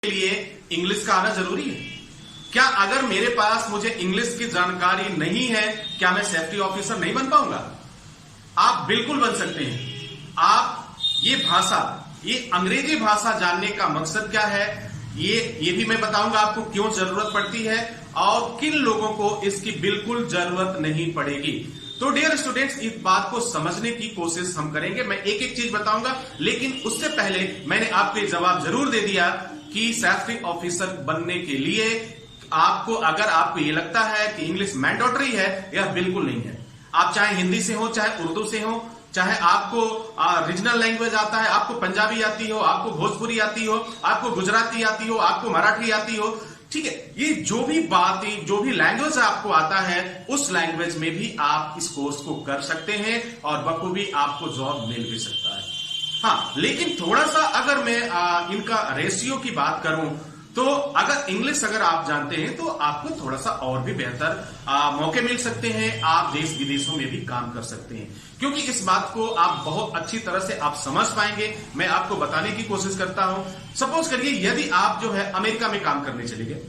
के लिए इंग्लिश का आना जरूरी है? क्या अगर मेरे पास मुझे इंग्लिश की जानकारी नहीं है, क्या मैं सेफ्टी ऑफिसर नहीं बन पाऊंगा? आप बिल्कुल बन सकते हैं। आप ये भाषा, ये अंग्रेजी भाषा जानने का मकसद क्या है, ये भी मैं बताऊंगा आपको क्यों जरूरत पड़ती है और किन लोगों को इसकी बिल्कुल जरूरत नहीं पड़ेगी। तो डियर स्टूडेंट्स, इस बात को समझने की कोशिश हम करेंगे। मैं एक एक चीज बताऊंगा, लेकिन उससे पहले मैंने आपको ये जवाब जरूर दे दिया कि सेफ्टी ऑफिसर बनने के लिए आपको, अगर आपको ये लगता है कि इंग्लिश मैंडेटरी है, यह बिल्कुल नहीं है। आप चाहे हिंदी से हो, चाहे उर्दू से हो, चाहे आपको रीजनल लैंग्वेज आता है, आपको पंजाबी आती हो, आपको भोजपुरी आती हो, आपको गुजराती आती हो, आपको मराठी आती हो, ठीक है, ये जो भी बात, जो भी लैंग्वेज आपको आता है, उस लैंग्वेज में भी आप इस कोर्स को कर सकते हैं और बखूबी आपको जॉब मिल भी सकता है। हाँ, लेकिन थोड़ा सा अगर मैं इनका रेशियो की बात करूं, तो अगर इंग्लिश अगर आप जानते हैं तो आपको थोड़ा सा और भी बेहतर मौके मिल सकते हैं। आप देश विदेशों में भी काम कर सकते हैं, क्योंकि इस बात को आप बहुत अच्छी तरह से आप समझ पाएंगे। मैं आपको बताने की कोशिश करता हूं। सपोज करिए यदि आप जो है अमेरिका में काम करने चले गए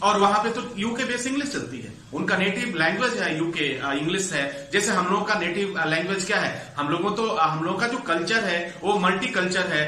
और वहां पे तो यूके बेस इंग्लिश चलती है, उनका नेटिव लैंग्वेज है यूके इंग्लिश है। जैसे हम लोगों का नेटिव लैंग्वेज क्या है, हम लोगों का जो कल्चर है वो मल्टी कल्चर है।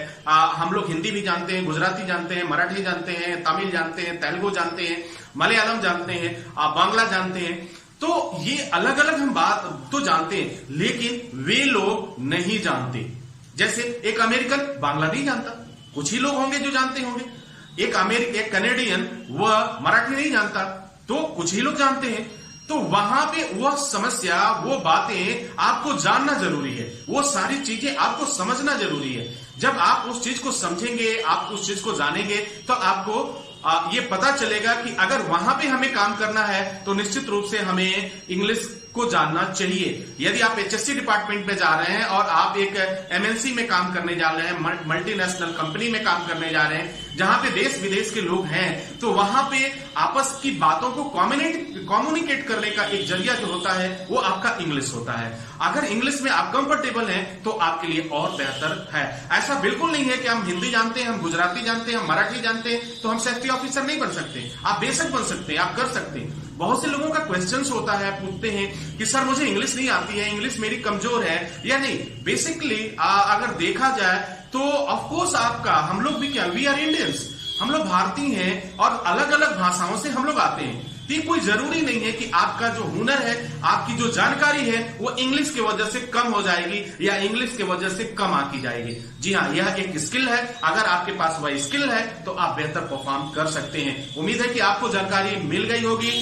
हम लोग हिंदी भी जानते हैं, गुजराती जानते हैं, मराठी जानते हैं, तमिल जानते हैं, तेलुगु जानते हैं, मलयालम जानते हैं, बांग्ला जानते हैं। तो ये अलग अलग हम बात तो जानते हैं, लेकिन वे लोग नहीं जानते। जैसे एक अमेरिकन बांग्ला नहीं जानता, कुछ ही लोग होंगे जो जानते होंगे। एक कनेडियन वह मराठी नहीं जानता, तो कुछ ही लोग जानते हैं। तो वहां पे वह समस्या, वो बातें आपको जानना जरूरी है, वो सारी चीजें आपको समझना जरूरी है। जब आप उस चीज को समझेंगे, आप उस चीज को जानेंगे, तो आपको ये पता चलेगा कि अगर वहां पे हमें काम करना है तो निश्चित रूप से हमें इंग्लिश को जानना चाहिए। यदि आप एचएससी डिपार्टमेंट में जा रहे हैं और आप एक एमएनसी में काम करने जा रहे हैं, मल्टीनेशनल कंपनी में काम करने जा रहे हैं, जहां पे देश विदेश के लोग हैं, तो वहां पे आपस की बातों को कम्युनिकेट करने का एक जरिया जो होता है वो आपका इंग्लिश होता है। अगर इंग्लिश में आप कंफर्टेबल हैं तो आपके लिए और बेहतर है। ऐसा बिल्कुल नहीं है कि हम हिंदी जानते हैं, हम गुजराती जानते हैं, हम मराठी जानते हैं तो हम सेफ्टी ऑफिसर नहीं बन सकते। आप बेशक बन सकते हैं, आप कर सकते हैं। बहुत से लोगों का क्वेश्चंस होता है, पूछते हैं कि सर मुझे इंग्लिश नहीं आती है, इंग्लिश मेरी कमजोर है या नहीं। बेसिकली अगर देखा जाए तो ऑफकोर्स हम लोग भी क्या, वी आर इंडियंस, हम लोग भारतीय हैं और अलग अलग भाषाओं से हम लोग आते हैं। तो कोई जरूरी नहीं है कि आपका जो हुनर है, आपकी जो जानकारी है, वो इंग्लिश की वजह से कम हो जाएगी या इंग्लिश की वजह से कम आकी जाएगी। जी हाँ, यह एक स्किल है। अगर आपके पास वह स्किल है तो आप बेहतर परफॉर्म कर सकते हैं। उम्मीद है कि आपको जानकारी मिल गई होगी।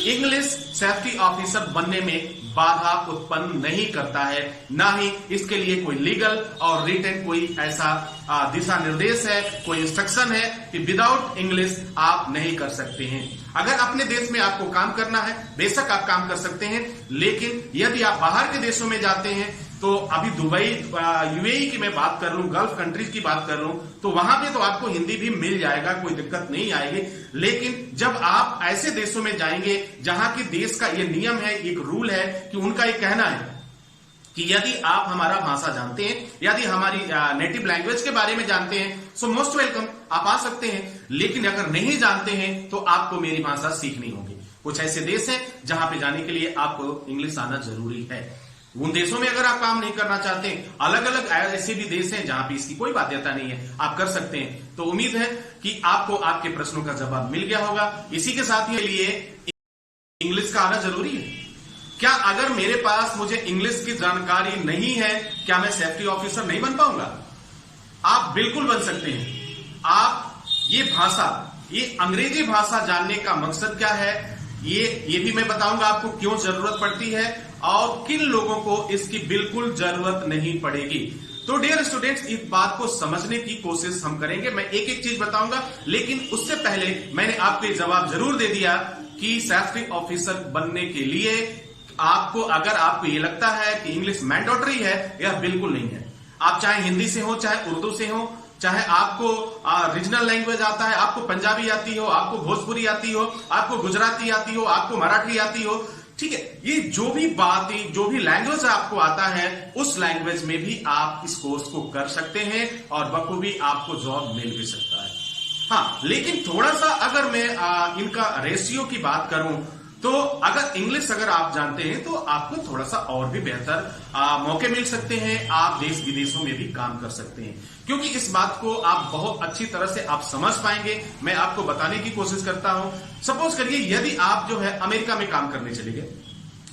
इंग्लिश सेफ्टी ऑफिसर बनने में बाधा उत्पन्न नहीं करता है, ना ही इसके लिए कोई लीगल और रिटन कोई ऐसा दिशा निर्देश है, कोई इंस्ट्रक्शन है कि विदाउट इंग्लिश आप नहीं कर सकते हैं। अगर अपने देश में आपको काम करना है, बेशक आप काम कर सकते हैं, लेकिन यदि आप बाहर के देशों में जाते हैं, तो अभी दुबई, यूएई की मैं बात कर लूं, गल्फ कंट्रीज की बात कर लूं, तो वहां पे तो आपको हिंदी भी मिल जाएगा, कोई दिक्कत नहीं आएगी। लेकिन जब आप ऐसे देशों में जाएंगे जहां की देश का ये नियम है, एक रूल है कि उनका ये कहना है कि यदि आप हमारा भाषा जानते हैं, यदि हमारी नेटिव लैंग्वेज के बारे में जानते हैं, सो मोस्ट वेलकम, आप आ सकते हैं। लेकिन अगर नहीं जानते हैं तो आपको मेरी भाषा सीखनी होगी। कुछ ऐसे देश हैं जहां पे जाने के लिए आपको इंग्लिश आना जरूरी है। उन देशों में अगर आप काम नहीं करना चाहते, अलग अलग ऐसे भी देश हैं जहां पे इसकी कोई बाध्यता नहीं है, आप कर सकते हैं। तो उम्मीद है कि आपको आपके प्रश्नों का जवाब मिल गया होगा। इसी के साथ ही लिए इंग्लिश का आना जरूरी है? क्या अगर मेरे पास मुझे इंग्लिश की जानकारी नहीं है, क्या मैं सेफ्टी ऑफिसर नहीं बन पाऊंगा? आप बिल्कुल बन सकते हैं। आप ये भाषा, ये अंग्रेजी भाषा जानने का मकसद क्या है, ये भी मैं बताऊंगा आपको क्यों जरूरत पड़ती है और किन लोगों को इसकी बिल्कुल जरूरत नहीं पड़ेगी। तो डियर स्टूडेंट्स, इस बात को समझने की कोशिश हम करेंगे। मैं एक एक चीज बताऊंगा, लेकिन उससे पहले मैंने आपको ये जवाब जरूर दे दिया कि सेफ्टी ऑफिसर बनने के लिए आपको, अगर आपको ये लगता है कि इंग्लिश मैंडेटरी है, यह बिल्कुल नहीं है। आप चाहे हिंदी से हो, चाहे उर्दू से हो, चाहे आपको रीजनल लैंग्वेज आता है, आपको पंजाबी आती हो, आपको भोजपुरी आती हो, आपको गुजराती आती हो, आपको मराठी आती हो, ठीक है, ये जो भी बात, जो भी लैंग्वेज आपको आता है, उस लैंग्वेज में भी आप इस कोर्स को कर सकते हैं और बखूबी आपको जॉब मिल भी सकता है। हाँ, लेकिन थोड़ा सा अगर मैं इनका रेशियो की बात करूं तो अगर इंग्लिश अगर आप जानते हैं तो आपको थोड़ा सा और भी बेहतर मौके मिल सकते हैं, आप देश विदेशों में भी काम कर सकते हैं, क्योंकि इस बात को आप बहुत अच्छी तरह से आप समझ पाएंगे। मैं आपको बताने की कोशिश करता हूं। सपोज करिए यदि आप जो है अमेरिका में काम करने चले गए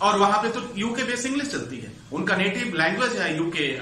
और वहां पे तो यूके बेस इंग्लिश चलती है, उनका नेटिव लैंग्वेज है यूके